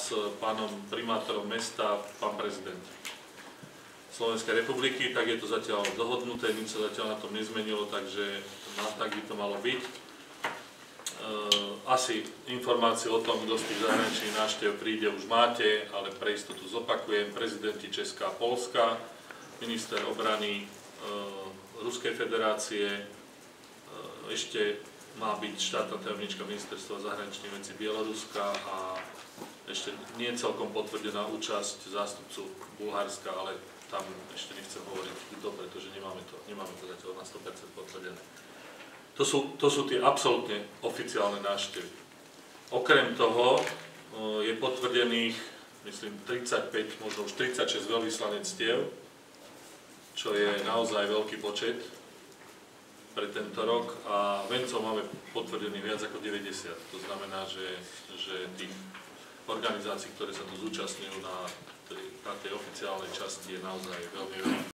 s pánom primátorom mesta, pán prezident Slovenskej republiky, tak je to zatiaľ dohodnuté, nič sa zatiaľ na tom nezmenilo, takže tak by to malo byť. Asi informácie o tom, kto z tých zahraničných návštev príde, už máte, ale pre istotu zopakujem: prezidenti Česka a Poľska, minister obrany Ruskej federácie, ešte má byť štátna tajomnička ministerstva zahraničných vecí Bieloruska a ešte nie celkom potvrdená účasť zástupcu Bulharska, ale tam ešte nechcem hovoriť kto, pretože nemáme to zatiaľ na 100% potvrdené. To sú tie absolútne oficiálne návštevy. Okrem toho je potvrdených, myslím, 35, možno už 36 veľvyslanectiev, čo je naozaj veľký počet pre tento rok, a vencov máme potvrdených viac ako 90. To znamená, že tých organizácií, ktoré sa tu zúčastňujú na tej oficiálnej časti, je naozaj veľmi veľa.